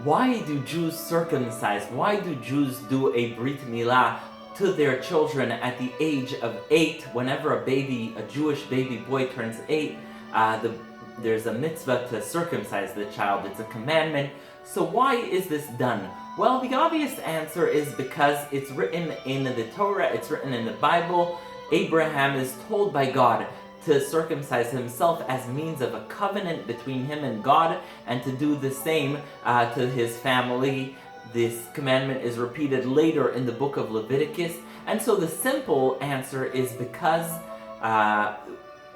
Why do Jews circumcise? Why do Jews do a Brit Milah to their children at the age of 8? Whenever a Jewish baby boy turns 8, there's a mitzvah to circumcise the child. It's a commandment. So why is this done? Well, the obvious answer is because it's written in the Torah, it's written in the Bible. Abraham is told by God to circumcise himself as means of a covenant between him and God, and to do the same to his family. This commandment is repeated later in the book of Leviticus, and so the simple answer is because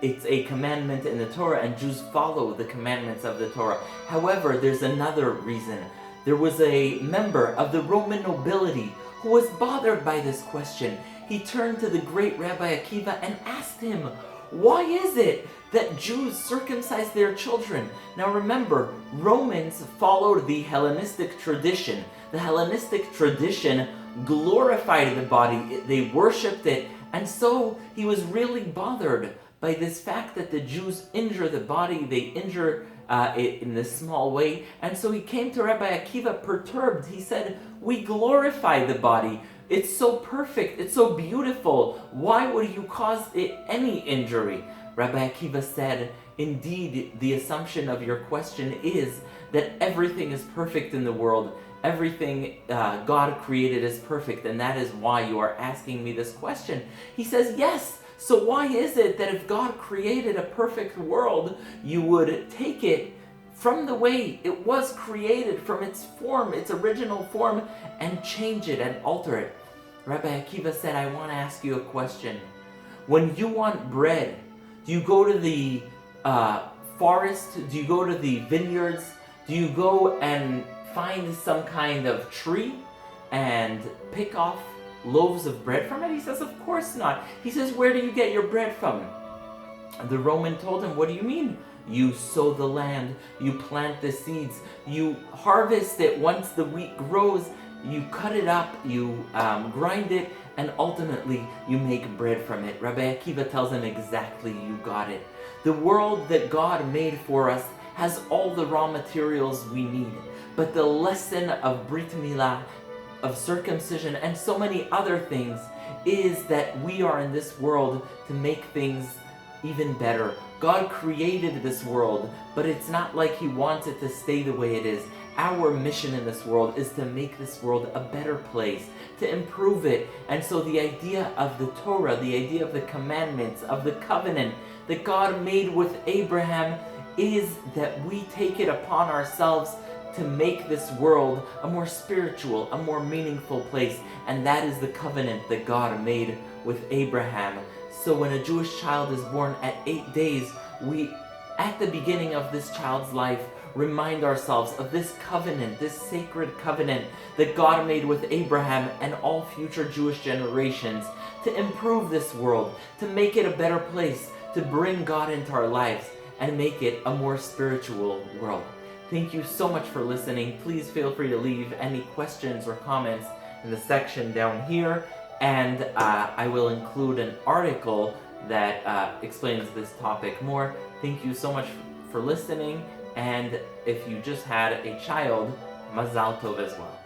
it's a commandment in the Torah, and Jews follow the commandments of the Torah. However, there's another reason. There was a member of the Roman nobility who was bothered by this question. He turned to the great Rabbi Akiva and asked him, why is it that Jews circumcise their children? Now remember, Romans followed the Hellenistic tradition. The Hellenistic tradition glorified the body, they worshipped it, and so he was really bothered by this fact that the Jews injure the body, they injure it in this small way, and so he came to Rabbi Akiva perturbed. He said, we glorify the body. It's so perfect, it's so beautiful. Why would you cause it any injury? Rabbi Akiva said, indeed, the assumption of your question is that everything is perfect in the world. Everything God created is perfect, and that is why you are asking me this question. He says, yes. So why is it that if God created a perfect world, you would take it from the way it was created, from its form, its original form, and change it and alter it? Rabbi Akiva said, I want to ask you a question. When you want bread, do you go to the forest? Do you go to the vineyards? Do you go and find some kind of tree and pick off loaves of bread from it? He says, of course not. He says, where do you get your bread from? The Roman told him, what do you mean? You sow the land, you plant the seeds, you harvest it once the wheat grows, you cut it up, you grind it, and ultimately you make bread from it. Rabbi Akiva tells him, exactly, you got it. The world that God made for us has all the raw materials we need, but the lesson of Brit Milah, of circumcision, and so many other things is that we are in this world to make things even better. God created this world, but it's not like He wants it to stay the way it is. Our mission in this world is to make this world a better place, to improve it. And so the idea of the Torah, the idea of the commandments, of the covenant that God made with Abraham is that we take it upon ourselves to make this world a more spiritual, a more meaningful place. And that is the covenant that God made with Abraham. So when a Jewish child is born at 8 days, we, at the beginning of this child's life, remind ourselves of this covenant, this sacred covenant that God made with Abraham and all future Jewish generations to improve this world, to make it a better place, to bring God into our lives and make it a more spiritual world. Thank you so much for listening. Please feel free to leave any questions or comments in the section down here, and I will include an article that explains this topic more. Thank you so much for listening, and if you just had a child, Mazal Tov as well.